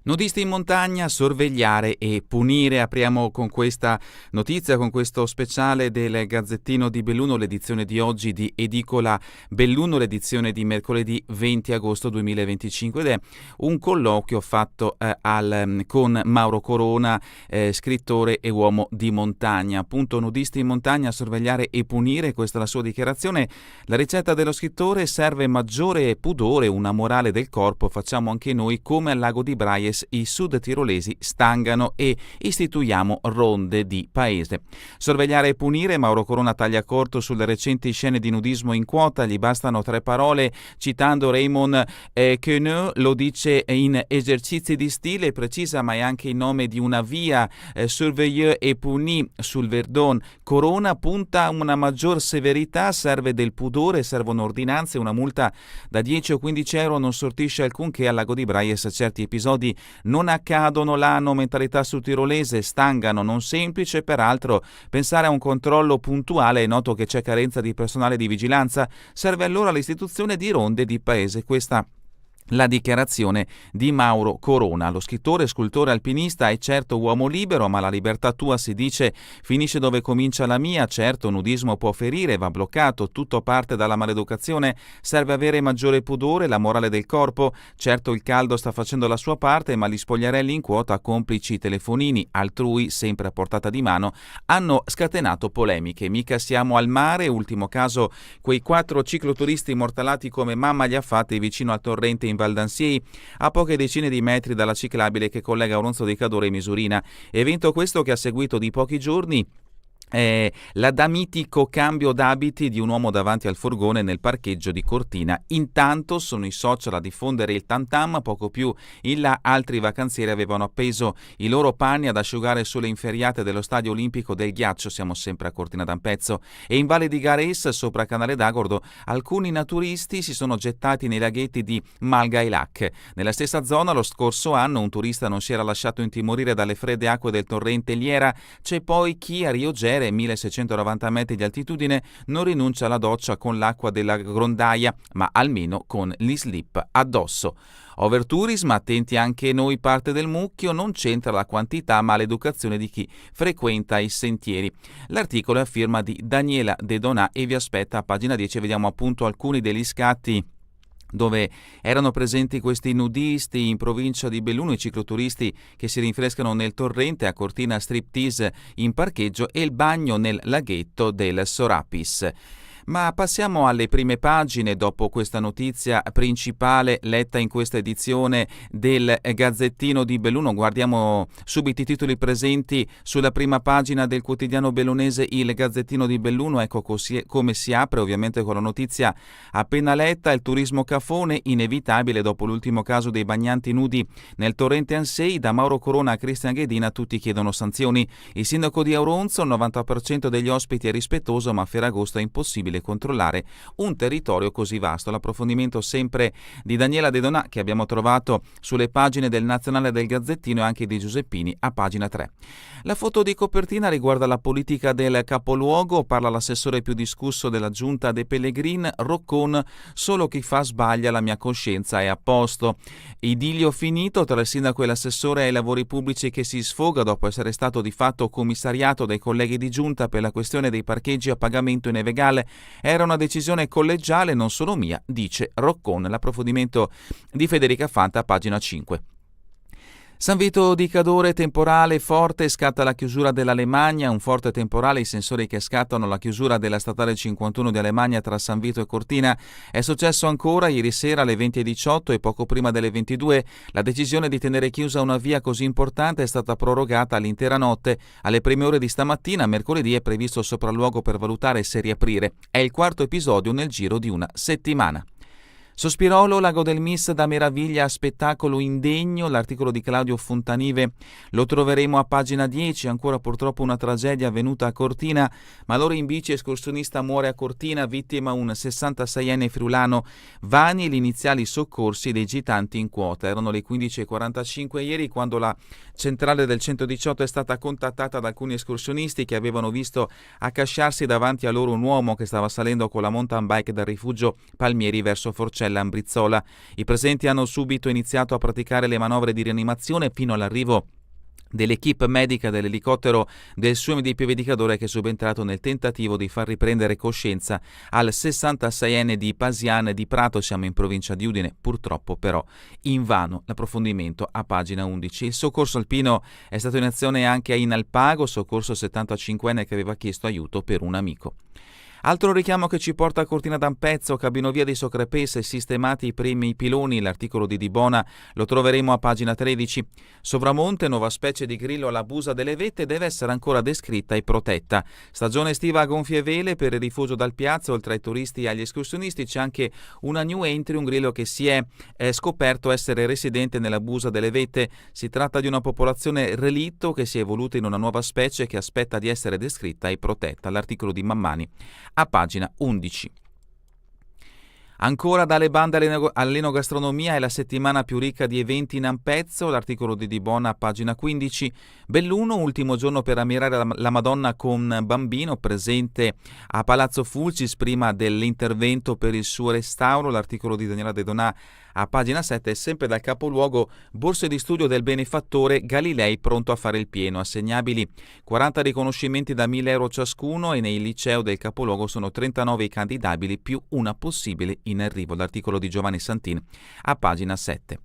Nudisti in montagna, sorvegliare e punire. Apriamo con questa notizia, con questo speciale del Gazzettino di Belluno, l'edizione di oggi di Edicola Belluno, l'edizione di mercoledì 20 agosto 2025, ed è un colloquio fatto con Mauro Corona, scrittore e uomo di montagna. Appunto, nudisti in montagna, sorvegliare e punire, questa è la sua dichiarazione. La ricetta dello scrittore: serve maggiore pudore, una morale del corpo, facciamo anche noi come al lago di Braies i sud tirolesi stangano e istituiamo ronde di paese. Sorvegliare e punire. Mauro Corona taglia corto sulle recenti scene di nudismo in quota, gli bastano 3 parole, citando Raymond Queneau, lo dice in Esercizi di stile, precisa ma è anche il nome di una via, Surveiller et Punir sul Verdon. Corona punta a una maggior severità, serve del pudore, servono ordinanze, una multa da 10 o 15 euro non sortisce alcunché. Al lago di Braies certi episodi non accadono, l'hanno mentalità sudtirolese, stangano, non semplice peraltro pensare a un controllo puntuale. È noto che c'è carenza di personale di vigilanza, serve allora l'istituzione di ronde di paese. Questa la dichiarazione di Mauro Corona. Lo scrittore, scultore, alpinista è certo uomo libero, ma la libertà tua, si dice, finisce dove comincia la mia. Certo, nudismo può ferire, va bloccato, tutto parte dalla maleducazione, serve avere maggiore pudore, la morale del corpo. Certo, il caldo sta facendo la sua parte, ma gli spogliarelli in quota, complici telefonini altrui sempre a portata di mano, hanno scatenato polemiche. Mica siamo al mare, ultimo caso quei 4 cicloturisti immortalati come mamma li ha fatti vicino al torrente in Val d'Ansiei, a poche decine di metri dalla ciclabile che collega Auronzo di Cadore e Misurina. Evento questo che ha seguito di pochi giorni la da mitico cambio d'abiti di un uomo davanti al furgone nel parcheggio di Cortina. Intanto sono i social a diffondere il tam tam, poco più in là altri vacanzieri avevano appeso i loro panni ad asciugare sulle inferriate dello stadio olimpico del ghiaccio, siamo sempre a Cortina d'Ampezzo, e in Valle di Gares, sopra Canale d'Agordo, alcuni naturisti si sono gettati nei laghetti di Malgailac. Nella stessa zona lo scorso anno un turista non si era lasciato intimorire dalle fredde acque del torrente Liera. C'è poi chi a Rio Gere, 1690 metri di altitudine, non rinuncia alla doccia con l'acqua della grondaia, ma almeno con gli slip addosso. Overtourism, attenti anche noi, parte del mucchio, non c'entra la quantità ma l'educazione di chi frequenta i sentieri. L'articolo è a firma di Daniela De Donà e vi aspetta a pagina 10. Vediamo appunto alcuni degli scatti dove erano presenti questi nudisti in provincia di Belluno, i cicloturisti che si rinfrescano nel torrente, a Cortina striptease in parcheggio e il bagno nel laghetto del Sorapis. Ma passiamo alle prime pagine dopo questa notizia principale letta in questa edizione del Gazzettino di Belluno. Guardiamo subito i titoli presenti sulla prima pagina del quotidiano bellunese Il Gazzettino di Belluno. Ecco come si apre, ovviamente con la notizia appena letta: il turismo cafone inevitabile dopo l'ultimo caso dei bagnanti nudi nel torrente Ansei. Da Mauro Corona a Cristian Ghedina tutti chiedono sanzioni. Il sindaco di Auronzo: il 90% degli ospiti è rispettoso, ma a Ferragosto è impossibile controllare un territorio così vasto. L'approfondimento sempre di Daniela De Donà, che abbiamo trovato sulle pagine del Nazionale del Gazzettino e anche di Giuseppini a pagina 3. La foto di copertina riguarda la politica del capoluogo, parla l'assessore più discusso della giunta De Pellegrin, Roccon: solo chi fa sbaglia, la mia coscienza è a posto. Idillio finito tra il sindaco e l'assessore ai lavori pubblici che si sfoga dopo essere stato di fatto commissariato dai colleghi di giunta per la questione dei parcheggi a pagamento in Evegal. Era una decisione collegiale, non solo mia, dice Roccon. L'approfondimento di Federica Fanta, pagina 5. San Vito di Cadore, temporale forte, scatta la chiusura dell'Alemagna, un forte temporale, i sensori che scattano la chiusura della statale 51 di Alemagna tra San Vito e Cortina. È successo ancora ieri sera alle 20:18 e poco prima delle 22. La decisione di tenere chiusa una via così importante è stata prorogata all'intera notte. Alle prime ore di stamattina, mercoledì, è previsto sopralluogo per valutare se riaprire. È il 4º episodio nel giro di una settimana. Sospirolo, Lago del Mis da meraviglia a spettacolo indegno, l'articolo di Claudio Fontanive lo troveremo a pagina 10, ancora purtroppo una tragedia avvenuta a Cortina, Malore in bici, escursionista muore a Cortina, vittima un 66enne friulano, vani gli iniziali soccorsi dei gitanti in quota. Erano le 15:45 ieri quando la centrale del 118 è stata contattata da alcuni escursionisti che avevano visto accasciarsi davanti a loro un uomo che stava salendo con la mountain bike dal rifugio Palmieri verso Forcella Forcella Ambrizzola. I presenti hanno subito iniziato a praticare le manovre di rianimazione fino all'arrivo dell'equipe medica dell'elicottero del SUEM Pievedicadore, che è subentrato nel tentativo di far riprendere coscienza al 66enne di Pasiane di Prato, siamo in provincia di Udine, purtroppo però invano l'approfondimento a pagina 11. Il soccorso alpino è stato in azione anche a Inalpago, soccorso 75enne che aveva chiesto aiuto per un amico. Altro richiamo che ci porta a Cortina d'Ampezzo, cabinovia di Socrepese, sistemati i primi piloni, l'articolo di Dibona lo troveremo a pagina 13. Sovramonte, nuova specie di grillo alla Busa delle Vette, deve essere ancora descritta e protetta. Stagione estiva a gonfie vele per il rifugio dal Piazza, oltre ai turisti e agli escursionisti c'è anche una new entry, un grillo che si è scoperto essere residente nella Busa delle Vette. Si tratta di una popolazione relitto che si è evoluta in una nuova specie che aspetta di essere descritta e protetta. L'articolo di Mammani a pagina 11. Ancora dalle bande all'enogastronomia è la settimana più ricca di eventi in Ampezzo, l'articolo di Dibona a pagina 15. Belluno, ultimo giorno per ammirare la Madonna con bambino, presente a Palazzo Fulcis prima dell'intervento per il suo restauro, l'articolo di Daniela De Donà a pagina 7. E sempre dal capoluogo, borse di studio del benefattore Galilei pronto a fare il pieno, assegnabili 40 riconoscimenti da 1.000 euro ciascuno e nel liceo del capoluogo sono 39 i candidabili più una possibile in arrivo, l'articolo di Giovanni Santin a pagina 7.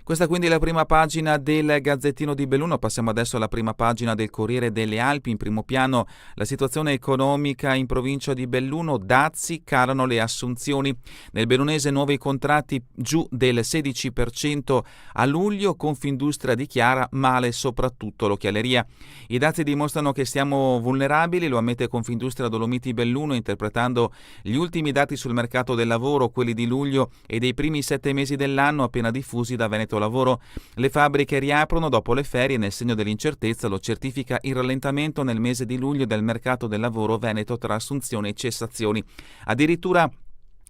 Questa quindi è la prima pagina del Gazzettino di Belluno. Passiamo adesso alla prima pagina del Corriere delle Alpi. In primo piano la situazione economica in provincia di Belluno. Dazi, calano le assunzioni. Nel bellunese nuovi contratti giù del 16% a luglio. Confindustria dichiara male soprattutto l'occhialeria. I dazi dimostrano che siamo vulnerabili, lo ammette Confindustria Dolomiti Belluno interpretando gli ultimi dati sul mercato del lavoro, quelli di luglio e dei primi 7 mesi dell'anno appena diffusi da Veneto Lavoro. Le fabbriche riaprono dopo le ferie, nel segno dell'incertezza lo certifica il rallentamento nel mese di luglio del mercato del lavoro veneto tra assunzioni e cessazioni. Addirittura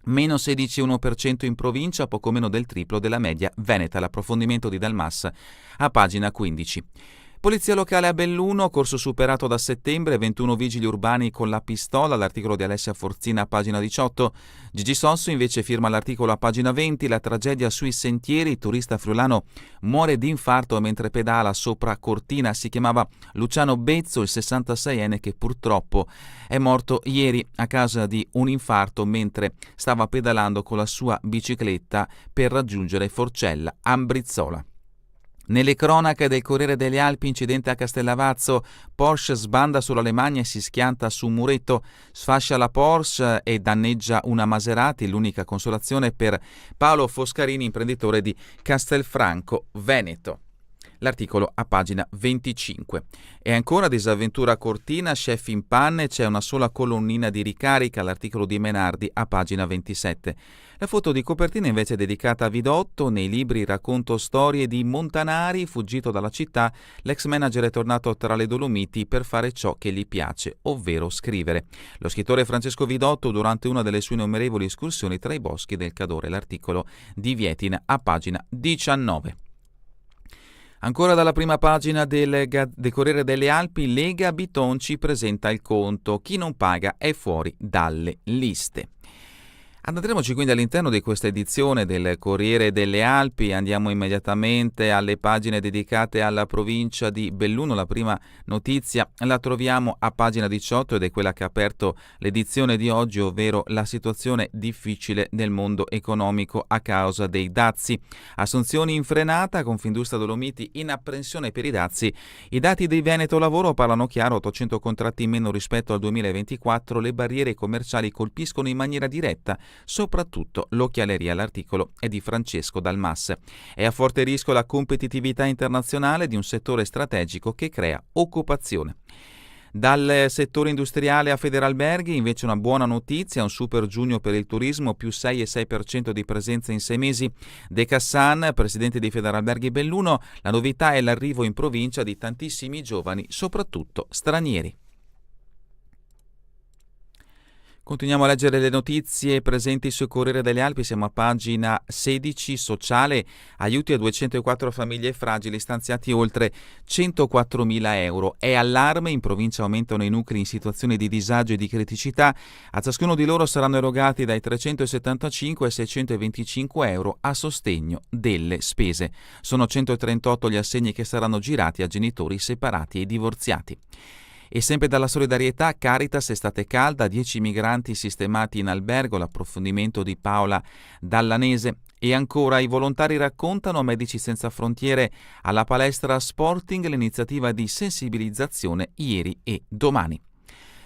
meno 16,1% in provincia, poco meno del triplo della media veneta. L'approfondimento di Dalmas a pagina 15. Polizia locale a Belluno, corso superato da settembre, 21 vigili urbani con la pistola, l'articolo di Alessia Forzina a pagina 18. Gigi Sosso invece firma l'articolo a pagina 20, la tragedia sui sentieri, turista friulano muore di infarto mentre pedala sopra Cortina, si chiamava Luciano Bezzo, il 66enne che purtroppo è morto ieri a causa di un infarto mentre stava pedalando con la sua bicicletta per raggiungere Forcella Ambrizzola. Nelle cronache del Corriere delle Alpi, incidente a Castellavazzo, Porsche sbanda sull'Alemagna e si schianta su un muretto, sfascia la Porsche e danneggia una Maserati, l'unica consolazione per Paolo Foscarini, imprenditore di Castelfranco Veneto. L'articolo a pagina 25. E ancora disavventura a Cortina, chef in panne, c'è una sola colonnina di ricarica, l'articolo di Menardi a pagina 27. La foto di copertina invece è dedicata a Vidotto, nei libri racconto storie di Montanari, fuggito dalla città, l'ex manager è tornato tra le Dolomiti per fare ciò che gli piace, ovvero scrivere. Lo scrittore Francesco Vidotto durante una delle sue innumerevoli escursioni tra i boschi del Cadore, l'articolo di Vietina a pagina 19. Ancora dalla prima pagina del Corriere delle Alpi, Lega Bitonci presenta il conto. Chi non paga è fuori dalle liste. Andremo quindi all'interno di questa edizione del Corriere delle Alpi, andiamo immediatamente alle pagine dedicate alla provincia di Belluno. La prima notizia la troviamo a pagina 18 ed è quella che ha aperto l'edizione di oggi, ovvero la situazione difficile nel mondo economico a causa dei dazi. Assunzioni in frenata, Confindustria Dolomiti in apprensione per i dazi. I dati dei Veneto Lavoro parlano chiaro, 800 contratti in meno rispetto al 2024, le barriere commerciali colpiscono in maniera diretta soprattutto l'occhialeria. L'articolo è di Francesco Dalmas. È a forte rischio la competitività internazionale di un settore strategico che crea occupazione. Dal settore industriale a Federalberghi invece una buona notizia, un super giugno per il turismo, più 6,6% di presenza in 6 mesi. De Cassan, presidente di Federalberghi Belluno, la novità è l'arrivo in provincia di tantissimi giovani, soprattutto stranieri. Continuiamo a leggere le notizie presenti sul Corriere delle Alpi, siamo a pagina 16, sociale, aiuti a 204 famiglie fragili, stanziati oltre 104.000 euro. È allarme, in provincia aumentano i nuclei in situazioni di disagio e di criticità, a ciascuno di loro saranno erogati dai 375 ai 625 euro a sostegno delle spese. Sono 138 gli assegni che saranno girati a genitori separati e divorziati. E sempre dalla solidarietà, Caritas Estate Calda, 10 migranti sistemati in albergo, l'approfondimento di Paola Dallanese. E ancora, i volontari raccontano a Medici Senza Frontiere alla palestra Sporting l'iniziativa di sensibilizzazione ieri e domani.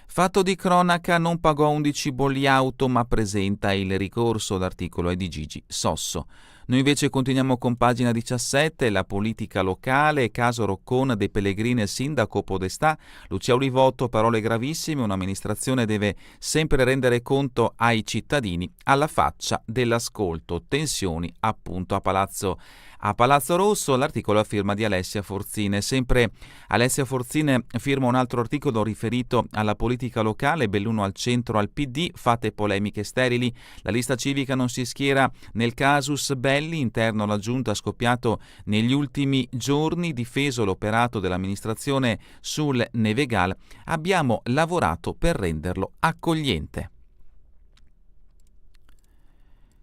Fatto di cronaca, non pagò 11 bolli auto ma presenta il ricorso, l'articolo è di Gigi Sosso. Noi invece continuiamo con pagina 17, la politica locale, caso Roccona, De Pellegrini e sindaco Podestà, Lucia Olivotto, parole gravissime, un'amministrazione deve sempre rendere conto ai cittadini alla faccia dell'ascolto, tensioni appunto a Palazzo Rosso, l'articolo a firma di Alessia Forzine. Sempre Alessia Forzine firma un altro articolo riferito alla politica locale, Belluno al centro al PD, fate polemiche sterili, la lista civica non si schiera nel casus belli, interno alla giunta scoppiato negli ultimi giorni, difeso l'operato dell'amministrazione sul Nevegal, abbiamo lavorato per renderlo accogliente.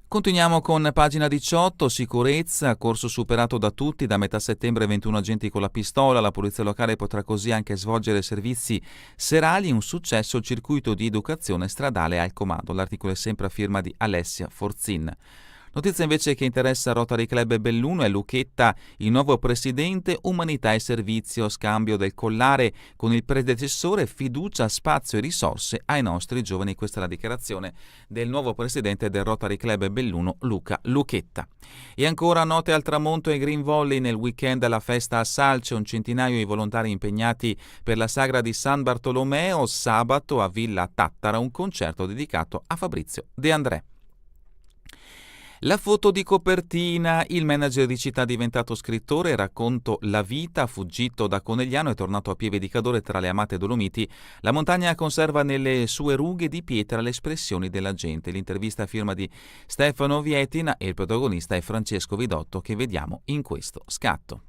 Continuiamo con pagina 18, sicurezza, corso superato da tutti, da metà settembre 21 agenti con la pistola, la polizia locale potrà così anche svolgere servizi serali, un successo il circuito di educazione stradale al comando, l'articolo è sempre a firma di Alessia Forzin. Notizia invece che interessa Rotary Club Belluno è Lucchetta, il nuovo presidente, umanità e servizio, scambio del collare con il predecessore, fiducia, spazio e risorse ai nostri giovani. Questa è la dichiarazione del nuovo presidente del Rotary Club Belluno, Luca Lucchetta. E ancora note al tramonto e Green Volley nel weekend alla festa a Salce, un centinaio di volontari impegnati per la sagra di San Bartolomeo, sabato a Villa Tattara, un concerto dedicato a Fabrizio De André. La foto di copertina, il manager di Città diventato scrittore, racconto la vita, fuggito da Conegliano e tornato a Pieve di Cadore tra le amate Dolomiti, la montagna conserva nelle sue rughe di pietra le espressioni della gente. L'intervista a firma di Stefano Vietina e il protagonista è Francesco Vidotto che vediamo in questo scatto.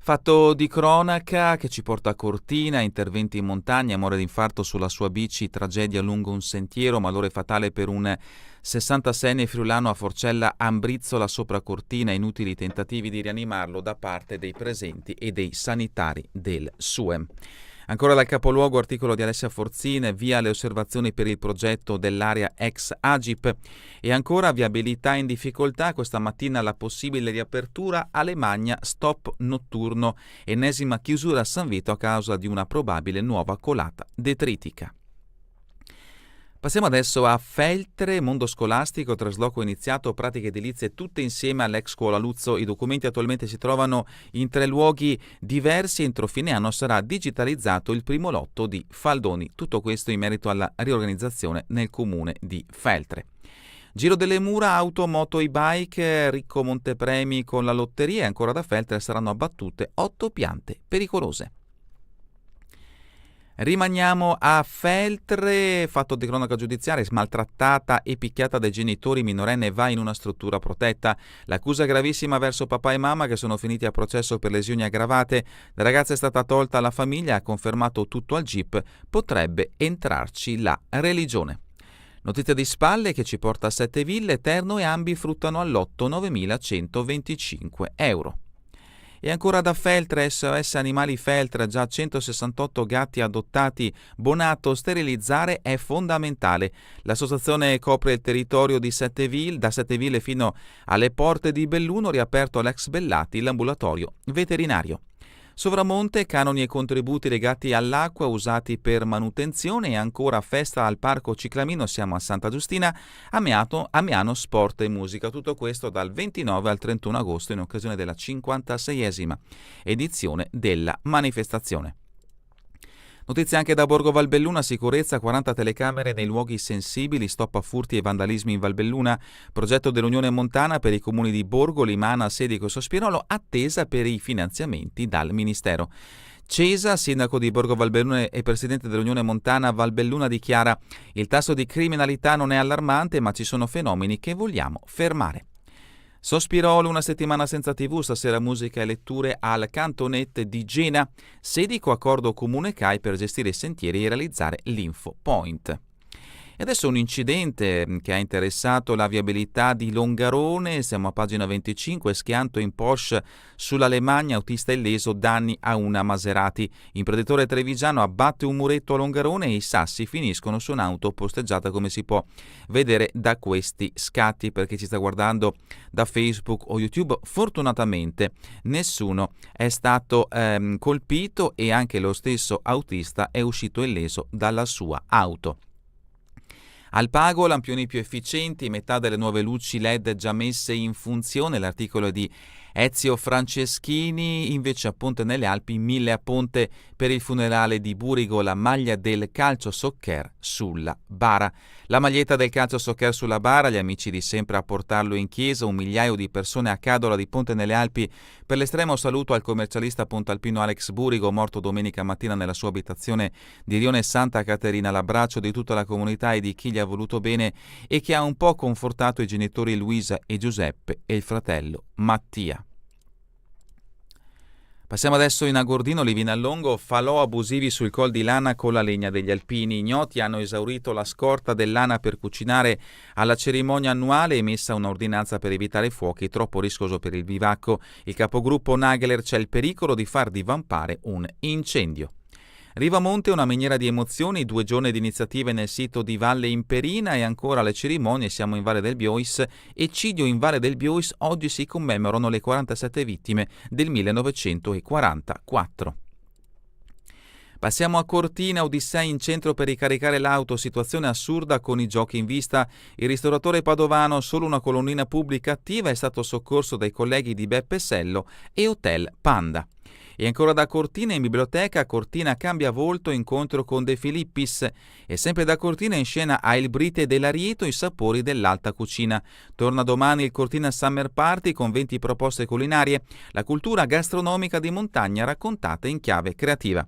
Fatto di cronaca che ci porta a Cortina, interventi in montagna, muore d'infarto sulla sua bici, tragedia lungo un sentiero, malore fatale per un 66enne friulano a Forcella Ambrizzola sopra Cortina, inutili tentativi di rianimarlo da parte dei presenti e dei sanitari del SUEM. Ancora dal capoluogo, articolo di Alessia Forzine, via le osservazioni per il progetto dell'area ex Agip e ancora viabilità in difficoltà, questa mattina la possibile riapertura a Lemagna, stop notturno, ennesima chiusura a San Vito a causa di una probabile nuova colata detritica. Passiamo adesso a Feltre, mondo scolastico, trasloco iniziato, pratiche edilizie tutte insieme all'ex scuola Luzzo. I documenti attualmente si trovano in 3 luoghi diversi. Entro fine anno sarà digitalizzato il primo lotto di Faldoni. Tutto questo in merito alla riorganizzazione nel comune di Feltre. Giro delle Mura, auto, moto e bike, ricco montepremi con la lotteria. Ancora da Feltre saranno abbattute 8 piante pericolose. Rimaniamo a Feltre, fatto di cronaca giudiziaria, maltrattata e picchiata dai genitori, minorenne va in una struttura protetta. L'accusa gravissima verso papà e mamma che sono finiti a processo per lesioni aggravate. La ragazza è stata tolta alla famiglia, ha confermato tutto al GIP, potrebbe entrarci la religione. Notizia di spalle che ci porta a Sette Ville, Terno e Ambi fruttano al lotto 9.125 euro. E ancora da Feltre, SOS Animali Feltre, già 168 gatti adottati, Bonato, sterilizzare è fondamentale. L'associazione copre il territorio di Sette Ville, da Sette Ville fino alle porte di Belluno, riaperto all'ex Bellati l'ambulatorio veterinario. Sovramonte, canoni e contributi legati all'acqua usati per manutenzione e ancora festa al Parco Ciclamino, siamo a Santa Giustina, Amiano Sport e Musica. Tutto questo dal 29 al 31 agosto in occasione della 56esima edizione della manifestazione. Notizie anche da Borgo Valbelluna, sicurezza, 40 telecamere nei luoghi sensibili, stop a furti e vandalismi in Valbelluna, progetto dell'Unione Montana per i comuni di Borgo, Limana, Sedico e Sospirolo, attesa per i finanziamenti dal Ministero. Cesa, sindaco di Borgo Valbelluna e presidente dell'Unione Montana Valbelluna, dichiara: il tasso di criminalità non è allarmante, ma ci sono fenomeni che vogliamo fermare. Sospirolo, una settimana senza TV, stasera musica e letture al Cantonet di Gena, Sedico, accordo comune CAI per gestire i sentieri e realizzare l'Info Point. E adesso un incidente che ha interessato la viabilità di Longarone, siamo a pagina 25, schianto in Porsche sull'Alemagna, autista illeso, danni a una Maserati. Imprenditore trevigiano abbatte un muretto a Longarone e i sassi finiscono su un'auto posteggiata, come si può vedere da questi scatti. Per chi ci sta guardando da Facebook o YouTube, fortunatamente nessuno è stato colpito e anche lo stesso autista è uscito illeso dalla sua auto. Al Pago, lampioni più efficienti, metà delle nuove luci LED già messe in funzione. L'articolo è di Ezio Franceschini. Invece a Ponte nelle Alpi, 1000 a Ponte per il funerale di Burigo, la maglia del calcio soccer sulla bara. La maglietta del calcio soccer sulla bara, gli amici di sempre a portarlo in chiesa, 1 migliaio di persone a Cadola di Ponte nelle Alpi per l'estremo saluto al commercialista pontalpino Alex Burigo, morto domenica mattina nella sua abitazione di Rione Santa Caterina. L'abbraccio di tutta la comunità e di chi gli ha voluto bene e che ha un po' confortato i genitori Luisa e Giuseppe e il fratello Mattia. Passiamo adesso in Agordino, Livinallongo, falò abusivi sul col di lana con la legna degli alpini. Ignoti hanno esaurito la scorta del lana per cucinare alla cerimonia annuale, emessa un'ordinanza per evitare fuochi, troppo rischioso per il bivacco. Il capogruppo Nageler: c'è il pericolo di far divampare un incendio. Rivamonte, una miniera di emozioni, 2 giorni di iniziative nel sito di Valle Imperina e ancora le cerimonie. Siamo in Valle del Biois, eccidio in Valle del Biois, oggi si commemorano le 47 vittime del 1944. Passiamo a Cortina, Odissea in centro per ricaricare l'auto, situazione assurda con i giochi in vista. Il ristoratore padovano, solo una colonnina pubblica attiva, è stato soccorso dai colleghi di Beppe Sello e Hotel Panda. E ancora da Cortina, in biblioteca, Cortina cambia volto, incontro con De Filippis. E sempre da Cortina, in scena a Il Brite dell'Arieto, i sapori dell'alta cucina. Torna domani il Cortina Summer Party con 20 proposte culinarie, la cultura gastronomica di montagna raccontata in chiave creativa.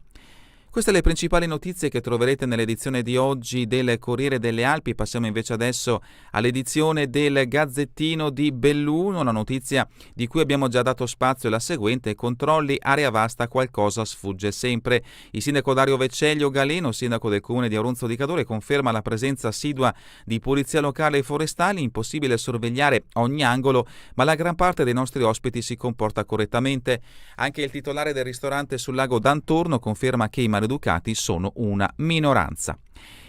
Queste le principali notizie che troverete nell'edizione di oggi del Corriere delle Alpi. Passiamo invece adesso all'edizione del Gazzettino di Belluno. Una notizia di cui abbiamo già dato spazio è la seguente: controlli, area vasta, qualcosa sfugge sempre. Il sindaco Dario Vecellio Galeno, sindaco del comune di Auronzo di Cadore, conferma la presenza assidua di polizia locale e forestali. Impossibile sorvegliare ogni angolo, ma la gran parte dei nostri ospiti si comporta correttamente. Anche il titolare del ristorante sul lago d'Antorno conferma che i maleducati sono una minoranza.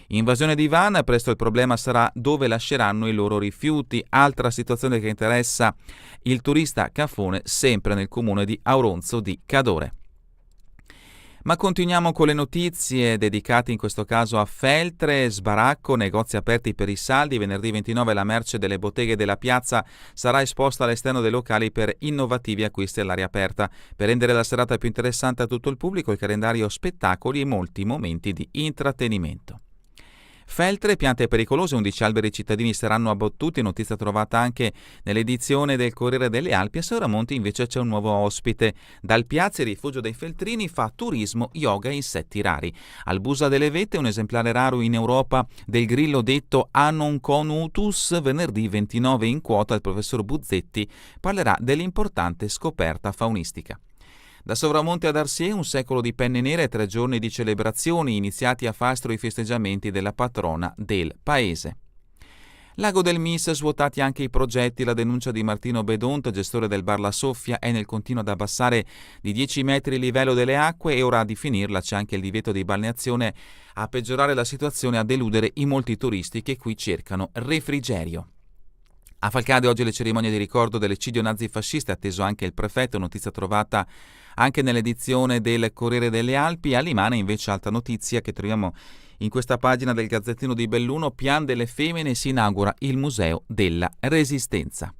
Invasione di van, presto il problema sarà dove lasceranno i loro rifiuti. Altra situazione che interessa il turista Cafone, sempre nel comune di Auronzo di Cadore. Ma continuiamo con le notizie dedicate in questo caso a Feltre, sbaracco, negozi aperti per i saldi. Venerdì 29 la merce delle botteghe della piazza sarà esposta all'esterno dei locali per innovativi acquisti all'aria aperta. Per rendere la serata più interessante a tutto il pubblico, il calendario spettacoli e molti momenti di intrattenimento. Feltre, piante pericolose, 11 alberi cittadini saranno abbattuti, notizia trovata anche nell'edizione del Corriere delle Alpi. A Soramonti invece c'è un nuovo ospite. Dal Piazza il Rifugio dei Feltrini fa turismo, yoga e insetti rari. Al Busa delle Vette, un esemplare raro in Europa del grillo detto Anonconutus. Venerdì 29 in quota il professor Buzzetti parlerà dell'importante scoperta faunistica. Da Sovramonte ad Arsier, un secolo di penne nere e 3 giorni di celebrazioni, iniziati a Fastro i festeggiamenti della patrona del paese. Lago del Mis, svuotati anche i progetti. La denuncia di Martino Bedont, gestore del bar La Soffia, è nel continuo ad abbassare di 10 metri il livello delle acque e ora di finirla c'è anche il divieto di balneazione a peggiorare la situazione e a deludere i molti turisti che qui cercano refrigerio. A Falcade oggi le cerimonie di ricordo dell'eccidio nazifascista, atteso anche il prefetto, notizia trovata anche nell'edizione del Corriere delle Alpi. A Limana invece altra notizia che troviamo in questa pagina del Gazzettino di Belluno: Pian delle Femmine, si inaugura il Museo della Resistenza.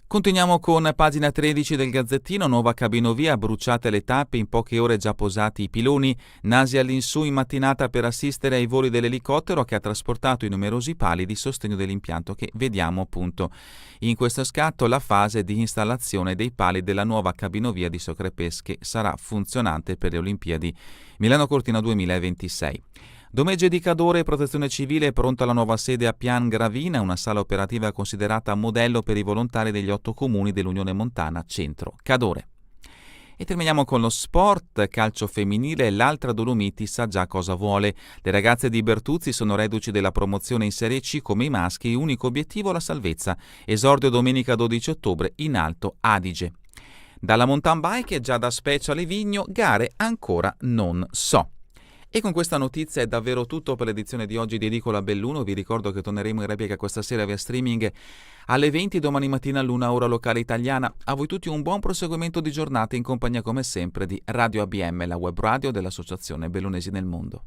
Continuiamo con pagina 13 del Gazzettino, nuova cabinovia, bruciate le tappe, in poche ore già posati i piloni, nasi all'insù in mattinata per assistere ai voli dell'elicottero che ha trasportato i numerosi pali di sostegno dell'impianto che vediamo appunto in questo scatto, la fase di installazione dei pali della nuova cabinovia di Socrepes che sarà funzionante per le Olimpiadi Milano-Cortina 2026. Domegge di Cadore, Protezione Civile, pronta la nuova sede a Pian Gravina, una sala operativa considerata modello per i volontari degli 8 comuni dell'Unione Montana Centro Cadore. E terminiamo con lo sport, calcio femminile, l'altra Dolomiti sa già cosa vuole. Le ragazze di Bertuzzi sono reduci della promozione in Serie C come i maschi, unico obiettivo la salvezza. Esordio domenica 12 ottobre in Alto Adige. Dalla mountain bike e già da Speccia a Livigno, gare ancora non so. E con questa notizia è davvero tutto per l'edizione di oggi di Edicola Belluno. Vi ricordo che torneremo in replica questa sera via streaming alle 20, domani mattina all'1 ora locale italiana. A voi tutti un buon proseguimento di giornata in compagnia come sempre di Radio ABM, la web radio dell'Associazione Bellunesi nel Mondo.